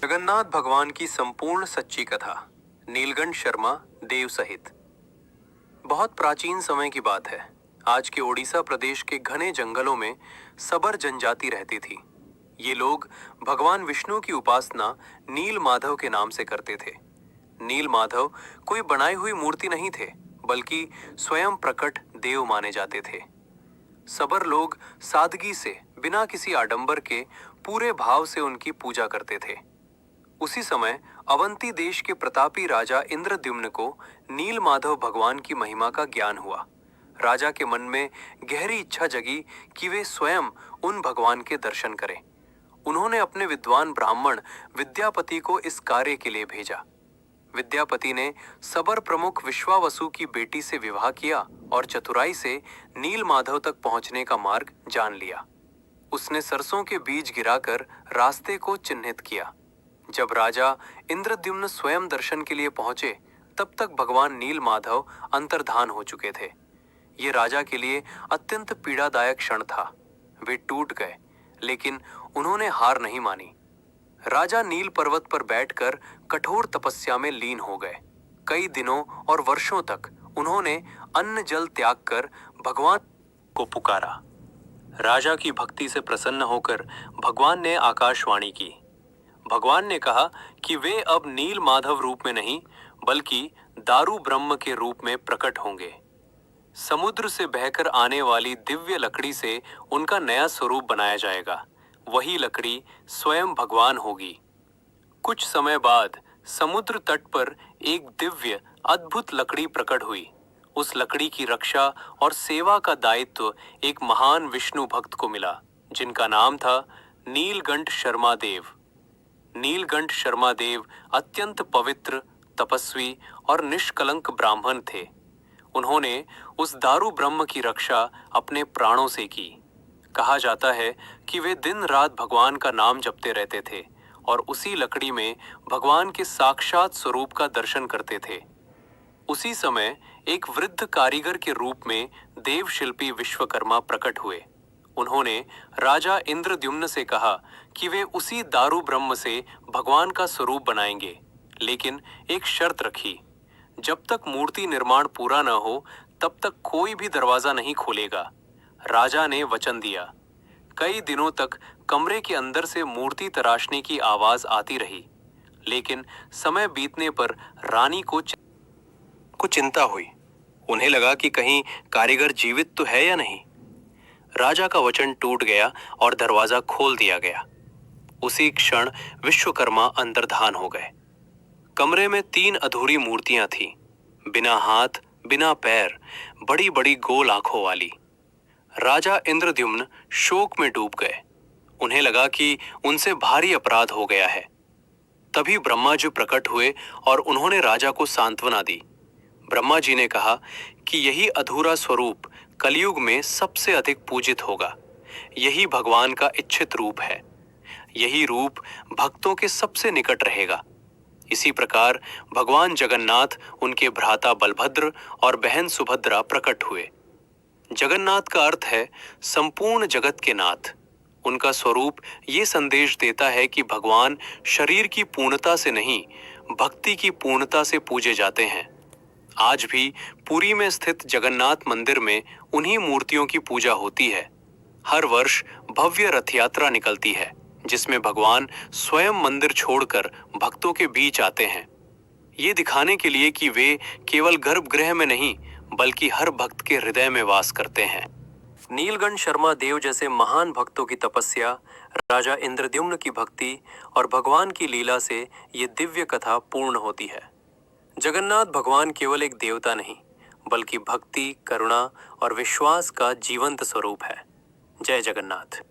जगन्नाथ भगवान की संपूर्ण सच्ची कथा नीलकंठ शर्मा देव सहित। बहुत प्राचीन समय की बात है। आज के ओडिशा प्रदेश के घने जंगलों में सबर जनजाति रहती थी। ये लोग भगवान विष्णु की उपासना नील माधव के नाम से करते थे। नील माधव कोई बनाई हुई मूर्ति नहीं थे, बल्कि स्वयं प्रकट देव माने जाते थे। सबर लोग सादगी से, बिना किसी आडंबर के, पूरे भाव से उनकी पूजा करते थे। उसी समय अवंती देश के प्रतापी राजा इंद्रद्युम्न को नील माधव भगवान की महिमा का ज्ञान हुआ। राजा के मन में गहरी इच्छा जगी कि वे स्वयं उन भगवान के दर्शन करें। उन्होंने अपने विद्वान ब्राह्मण विद्यापति को इस कार्य के लिए भेजा। विद्यापति ने सबर प्रमुख विश्वावसु की बेटी से विवाह किया और चतुराई से नील माधव तक पहुंचने का मार्ग जान लिया। उसने सरसों के बीज गिराकर रास्ते को चिन्हित किया। जब राजा इंद्रद्युम्न स्वयं दर्शन के लिए पहुंचे, तब तक भगवान नील माधव अंतर्धान हो चुके थे। ये राजा के लिए अत्यंत पीड़ादायक क्षण था। वे टूट गए, लेकिन उन्होंने हार नहीं मानी। राजा नील पर्वत पर बैठकर कठोर तपस्या में लीन हो गए। कई दिनों और वर्षों तक उन्होंने अन्न जल त्याग कर भगवान को पुकारा। राजा की भक्ति से प्रसन्न होकर भगवान ने आकाशवाणी की। भगवान ने कहा कि वे अब नील माधव रूप में नहीं, बल्कि दारू ब्रह्म के रूप में प्रकट होंगे। समुद्र से बहकर आने वाली दिव्य लकड़ी से उनका नया स्वरूप बनाया जाएगा। वही लकड़ी स्वयं भगवान होगी। कुछ समय बाद समुद्र तट पर एक दिव्य अद्भुत लकड़ी प्रकट हुई। उस लकड़ी की रक्षा और सेवा का दायित्व एक महान विष्णु भक्त को मिला, जिनका नाम था नीलकंठ शर्मा देव। नीलकंठ शर्मा देव अत्यंत पवित्र, तपस्वी और निष्कलंक ब्राह्मण थे। उन्होंने उस दारू ब्रह्म की रक्षा अपने प्राणों से की। कहा जाता है कि वे दिन रात भगवान का नाम जपते रहते थे और उसी लकड़ी में भगवान के साक्षात स्वरूप का दर्शन करते थे। उसी समय एक वृद्ध कारीगर के रूप में देव शिल्पी विश्वकर्मा प्रकट हुए। उन्होंने राजा इंद्रद्युम्न से कहा कि वे उसी दारू ब्रह्म से भगवान का स्वरूप बनाएंगे, लेकिन एक शर्त रखी। जब तक मूर्ति निर्माण पूरा न हो, तब तक कोई भी दरवाजा नहीं खोलेगा। राजा ने वचन दिया। कई दिनों तक कमरे के अंदर से मूर्ति तराशने की आवाज आती रही, लेकिन समय बीतने पर रानी को चिंता हुई। उन्हें लगा कि कहीं कारीगर जीवित तो है या नहीं। राजा का वचन टूट गया और दरवाजा खोल दिया गया। उसी क्षण विश्वकर्मा अंतर्धान हो गए। कमरे में 3 अधूरी मूर्तियां थीं, बिना हाथ, बिना पैर, बड़ी बड़ी गोल आंखों वाली। राजा इंद्रद्युम्न शोक में डूब गए। उन्हें लगा कि उनसे भारी अपराध हो गया है। तभी ब्रह्मा जी प्रकट हुए और उन्होंने राजा को सांत्वना दी। ब्रह्मा जी ने कहा कि यही अधूरा स्वरूप कलयुग में सबसे अधिक पूजित होगा। यही भगवान का इच्छित रूप है। यही रूप भक्तों के सबसे निकट रहेगा। इसी प्रकार भगवान जगन्नाथ, उनके भ्राता बलभद्र और बहन सुभद्रा प्रकट हुए। जगन्नाथ का अर्थ है संपूर्ण जगत के नाथ। उनका स्वरूप ये संदेश देता है कि भगवान शरीर की पूर्णता से नहीं, भक्ति की पूर्णता से पूजे जाते हैं। आज भी पुरी में स्थित जगन्नाथ मंदिर में उन्हीं मूर्तियों की पूजा होती है। हर वर्ष भव्य रथ यात्रा निकलती है, जिसमें भगवान स्वयं मंदिर छोड़कर भक्तों के बीच आते हैं। ये दिखाने के लिए कि वे केवल गर्भगृह में नहीं, बल्कि हर भक्त के हृदय में वास करते हैं। नीलकंठ शर्मा देव जैसे महान भक्तों की तपस्या, राजा इंद्रद्युम्न की भक्ति और भगवान की लीला से ये दिव्य कथा पूर्ण होती है। जगन्नाथ भगवान केवल एक देवता नहीं, बल्कि भक्ति, करुणा और विश्वास का जीवंत स्वरूप है। जय जगन्नाथ।